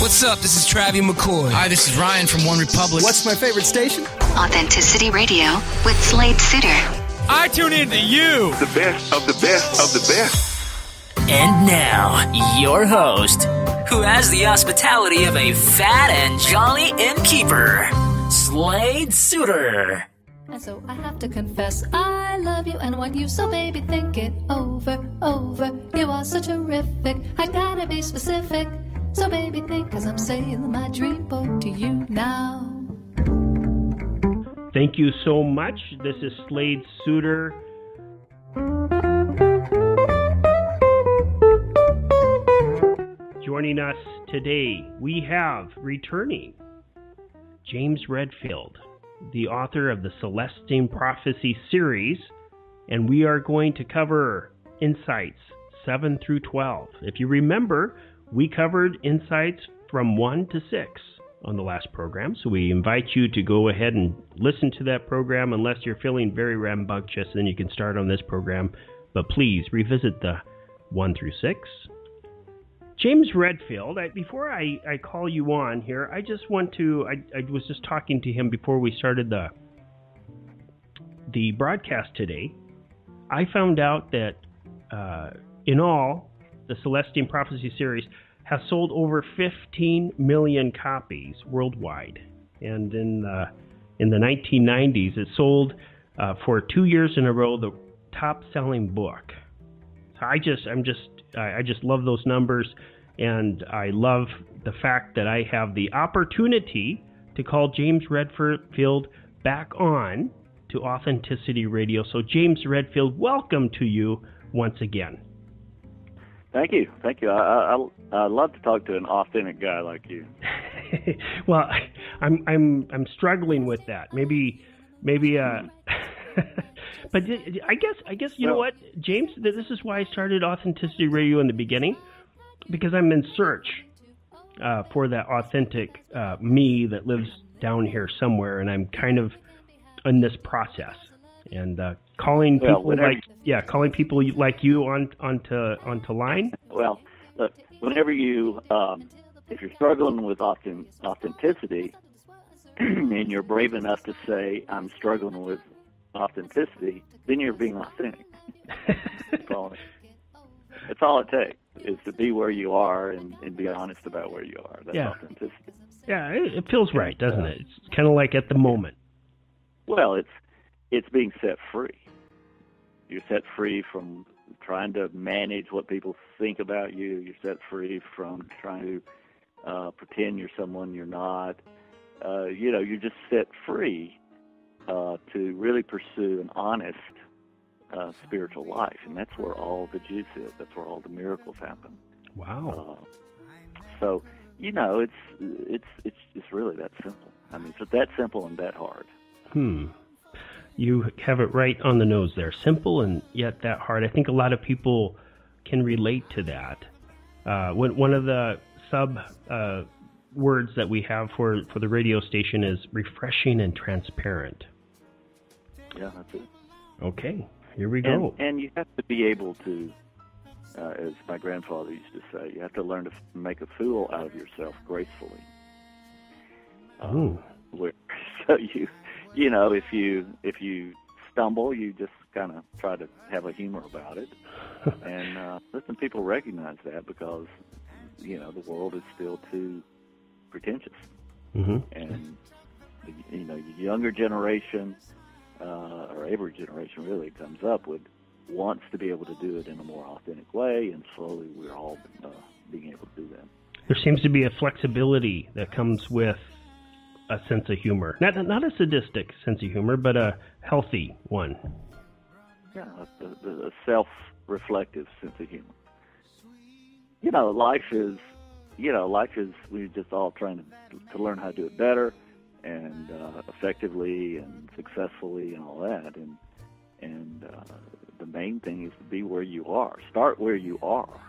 What's up? This is Travis McCoy. Hi, this is Ryan from One Republic. What's my favorite station? Authenticity Radio with Slade Suter. I tune in to you. The best of the best of the best. And now, your host, who has the hospitality of a fat and jolly innkeeper, Slade Suter. And so I have to confess, I love you and want you, so baby, think it over. You are so terrific, I gotta be specific. So baby, think as I'm sailing my dream boat to you now. Thank you so much. This is Slade Suter. Joining us today, we have returning James Redfield, the author of the Celestine Prophecy series, and we are going to cover insights 7 through 12. If you remember, we covered insights from 1 to 6 on the last program, so we invite you to go ahead and listen to that program. Unless you're feeling very rambunctious, then you can start on this program, but please revisit the 1 through 6. James Redfield, before I call you on here, I just want to, I was just talking to him before we started the broadcast today. I found out that in all, the Celestine Prophecy series has sold over 15 million copies worldwide. And in the 1990s, it sold for 2 years in a row the top-selling book. So I just love those numbers, and I love the fact that I have the opportunity to call James Redfield back on to Authenticity Radio. So James Redfield, welcome to you once again. Thank you. I love to talk to an authentic guy like you. Well, I'm struggling with that. Maybe. But I guess you know what, James. This is why I started Authenticity Radio in the beginning, because I'm in search for that authentic me that lives down here somewhere, and I'm kind of in this process. And calling people calling people like you onto line. Well, look, whenever you, if you're struggling with authenticity, and you're brave enough to say I'm struggling with authenticity, then you're being authentic. That's all it takes, is to be where you are and be honest about where you are. That's authenticity. Yeah, it feels right, doesn't it? It's kind of like at the moment. Well, it's being set free. You're set free from trying to manage what people think about you. You're set free from trying to pretend you're someone you're not. You're just set free to really pursue an honest spiritual life, and that's where all the juice is. That's where all the miracles happen. Wow. So it's really that simple. I mean, it's that simple and that hard. You have it right on the nose there. Simple and yet that hard. I think a lot of people can relate to that. One of the sub words that we have for the radio station is refreshing and transparent. Yeah, that's it. Okay, here we go. And you have to be able to, as my grandfather used to say, you have to learn to make a fool out of yourself gracefully. So if you stumble, you just kind of try to have a humor about it. And listen, people recognize that because the world is still too pretentious. Mm-hmm. And the younger generation, or every generation really, comes up with wants to be able to do it in a more authentic way, and slowly we're all being able to do that. There seems to be a flexibility that comes with a sense of humor. Not a sadistic sense of humor, but a healthy one. Yeah, a self-reflective sense of humor. Life is we're just all trying to learn how to do it better and effectively and successfully and all that. And the main thing is to be where you are. Start where you are,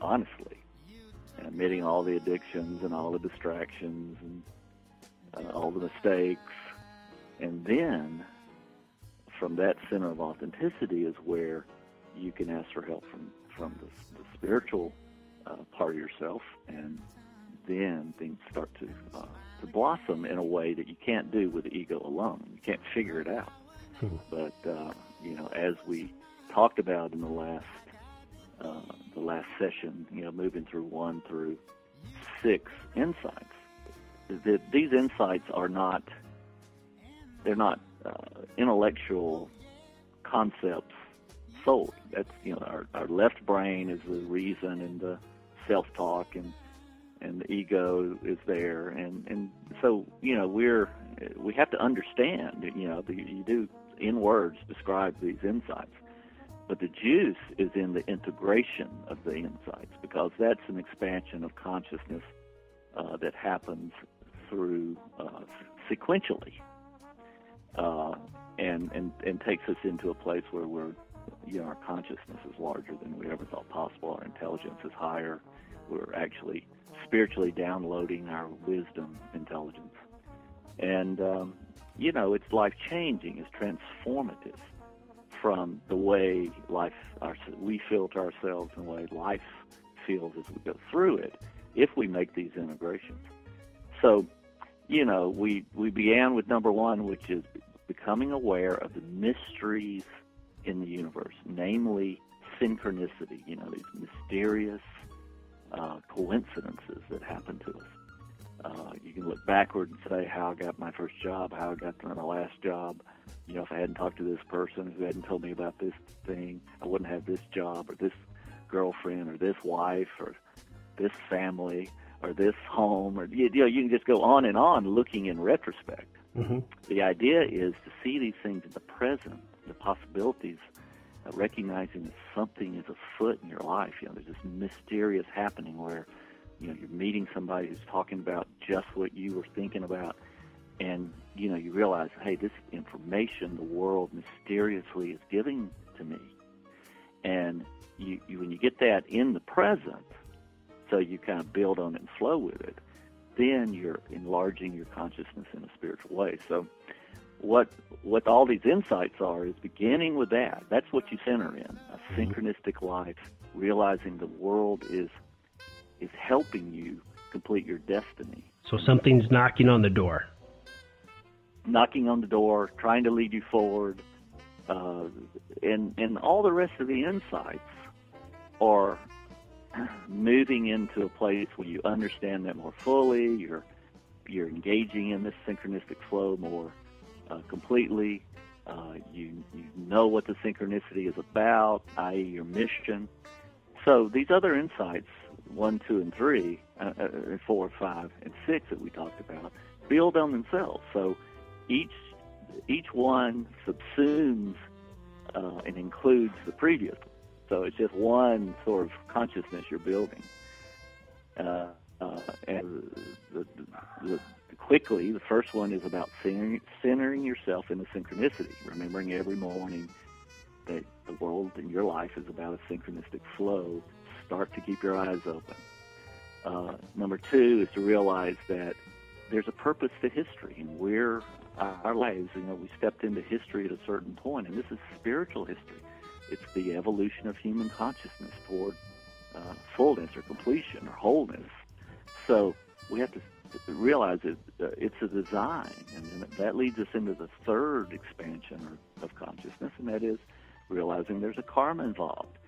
honestly. And admitting all the addictions and all the distractions and all the mistakes. And then from that center of authenticity is where you can ask for help from the spiritual part of yourself and then things start to blossom in a way that you can't do with the ego alone. You can't figure it out. But as we talked about in the last session, moving through 1 through 6 insights, these insights are not intellectual concepts solely. That's our left brain is the reason and the self-talk and the ego is there, and so we have to understand. You do in words describe these insights, but the juice is in the integration of the insights, because that's an expansion of consciousness that happens through sequentially, and takes us into a place where our consciousness is larger than we ever thought possible. Our intelligence is higher. We're actually spiritually downloading our wisdom intelligence. And, it's life-changing. It's transformative from the way we feel to ourselves and the way life feels as we go through it, if we make these integrations. So, we began with number 1, which is becoming aware of the mysteries in the universe, namely synchronicity, these mysterious coincidences that happen to us. You can look backward and say how I got my first job, how I got to my last job. If I hadn't talked to this person who hadn't told me about this thing, I wouldn't have this job or this girlfriend or this wife or this family or this home. Or you can just go on and on looking in retrospect. Mm-hmm. The idea is to see these things in the present, the possibilities, recognizing that something is afoot in your life. There's this mysterious happening where you're meeting somebody who's talking about just what you were thinking about, and you realize, hey, this information the world mysteriously is giving to me. And when you get that in the present, so you kind of build on it and flow with it, then you're enlarging your consciousness in a spiritual way. So what all these insights are is beginning with that. That's what you center in, a synchronistic life, realizing the world is helping you complete your destiny. So something's knocking on the door. Knocking on the door, trying to lead you forward, and all the rest of the insights are moving into a place where you understand that more fully. You're engaging in this synchronistic flow more completely. You know what the synchronicity is about, i.e. your mission. So these other insights, 1, 2, and 3, 4, 5, and 6 that we talked about, build on themselves. So each one subsumes and includes the previous. So it's just one sort of consciousness you're building. And quickly, the first one is about centering yourself in the synchronicity, remembering every morning that the world in your life is about a synchronistic flow. Start to keep your eyes open. Number 2 is to realize that there's a purpose to history, and our lives, we stepped into history at a certain point, and this is spiritual history. It's the evolution of human consciousness toward fullness or completion or wholeness. So we have to realize it's a design, and that leads us into the third expansion of consciousness, and that is realizing there's a karma involved.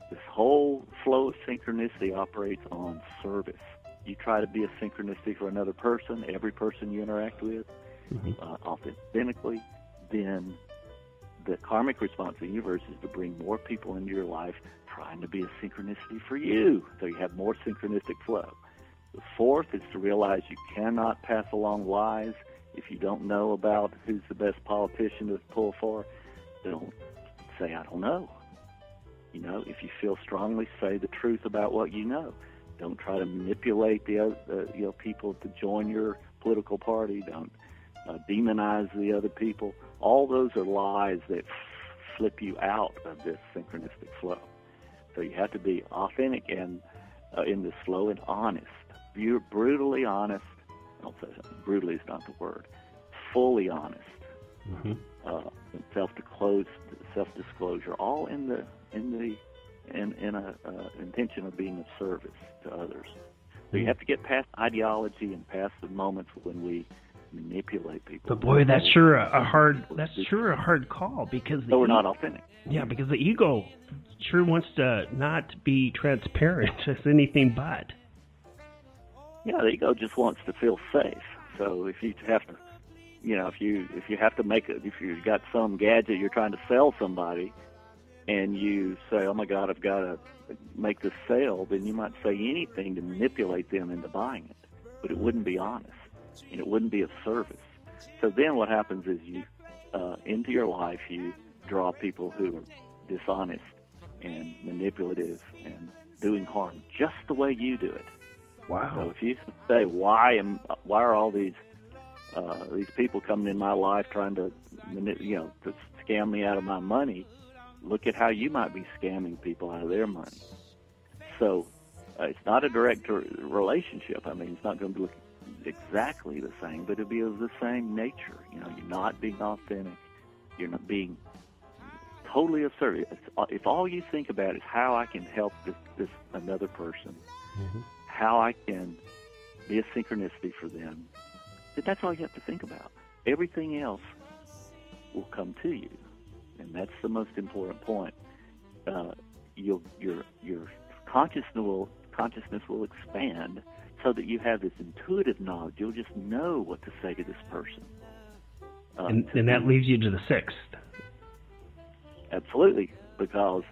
This whole flow of synchronicity operates on service. You try to be a synchronicity for another person, every person you interact with, authentically, then the karmic response of the universe is to bring more people into your life trying to be a synchronicity for you, so you have more synchronistic flow. The fourth is to realize you cannot pass along lies. If you don't know about who's the best politician to pull for, don't say, I don't know. If you feel strongly, say the truth about what you know. Don't try to manipulate the other, people to join your political party. Don't demonize the other people. All those are lies that flip you out of this synchronistic flow. So you have to be authentic and in this flow and honest. You're brutally honest. I'll say something. Brutally is not the word. Fully honest. Self-disclosure, all in a intention of being of service to others. Mm-hmm. you have to get past ideology and past the moments when we manipulate people. But boy, that's sure a hard call, because we're not authentic. Yeah, because the ego sure wants to not be transparent as anything but. Yeah, the ego just wants to feel safe. So if you have to, if you have to if you've got some gadget you're trying to sell somebody, and you say, "Oh my God, I've got to make this sale," then you might say anything to manipulate them into buying it, but it wouldn't be honest, and it wouldn't be of service. So then what happens is you, into your life, you draw people who are dishonest and manipulative and doing harm just the way you do it. Wow. So if you say, why are all these people coming in my life trying to to scam me out of my money, look at how you might be scamming people out of their money. So it's not a direct relationship. I mean, it's not going to look exactly the same, but it'll be of the same nature. You're not being authentic. You're not being totally assertive. If all you think about is how I can help this another person, mm-hmm. how I can be a synchronicity for them, that's all you have to think about. Everything else will come to you, and that's the most important point. Your consciousness will expand so that you have this intuitive knowledge. You'll just know what to say to this person. And that leaves you to the sixth. Absolutely,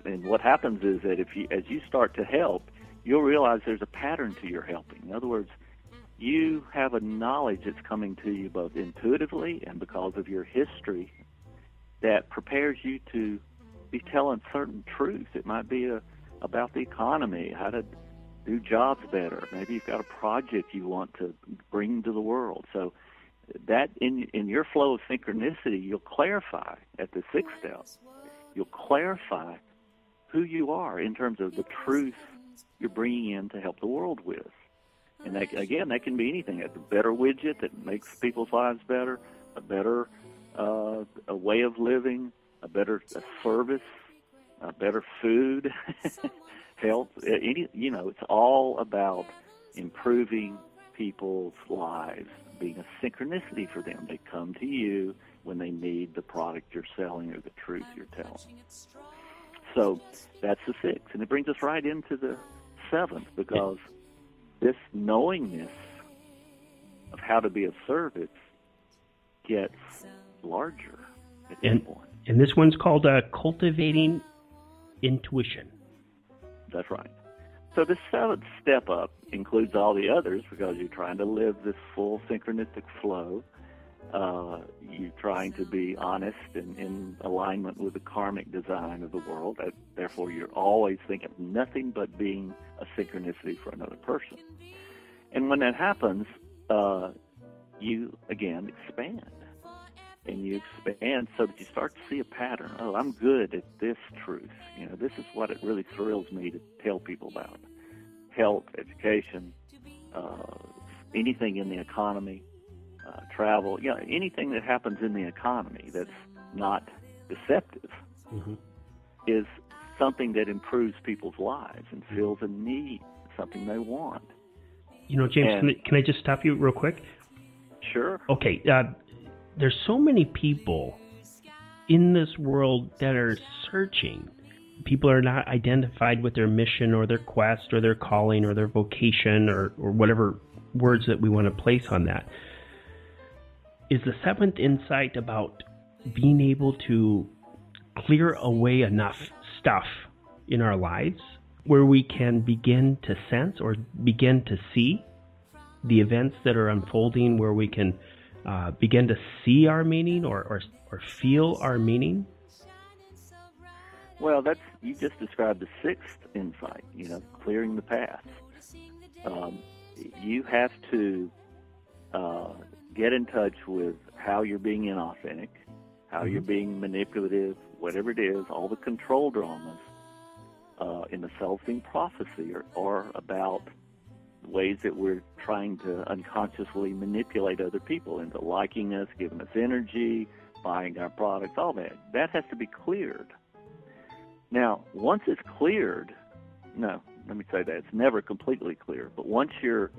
and what happens is that as you start to help, you'll realize there's a pattern to your helping. In other words, you have a knowledge that's coming to you both intuitively and because of your history that prepares you to be telling certain truths. It might be about the economy, how to do jobs better. Maybe you've got a project you want to bring to the world. So that in your flow of synchronicity, you'll clarify at the sixth step. You'll clarify who you are in terms of the truth you're bringing in to help the world with. And that can be anything. A better widget that makes people's lives better, a better a way of living, a service, a better food, health. It's all about improving people's lives, being a synchronicity for them. They come to you when they need the product you're selling or the truth you're telling. So that's the sixth. And it brings us right into the seventh, because this knowingness of how to be of service gets larger at that point. And this one's called cultivating intuition. That's right. So the seventh step up includes all the others, because you're trying to live this full synchronistic flow. You're trying to be honest and in alignment with the karmic design of the world. Therefore, you're always thinking of nothing but being a synchronicity for another person. And when that happens, you, again, expand. And you expand so that you start to see a pattern. Oh, I'm good at this truth. This is what it really thrills me to tell people about. Health, education, anything in the economy, travel, anything that happens in the economy that's not deceptive mm-hmm. is something that improves people's lives and fills a need, something they want. James, can I just stop you real quick? Sure. Okay, there's so many people in this world that are searching. People are not identified with their mission or their quest or their calling or their vocation or whatever words that we want to place on that. Is the seventh insight about being able to clear away enough stuff in our lives where we can begin to sense or begin to see the events that are unfolding, where we can begin to see our meaning or feel our meaning? Well, you just described the sixth insight, clearing the path. You have to get in touch with how you're being inauthentic, how mm-hmm. you're being manipulative, whatever it is. All the control dramas in the Celestine Prophecy are about ways that we're trying to unconsciously manipulate other people into liking us, giving us energy, buying our products, all that. That has to be cleared. Now, once it's cleared, let me say that, it's never completely clear. But once you're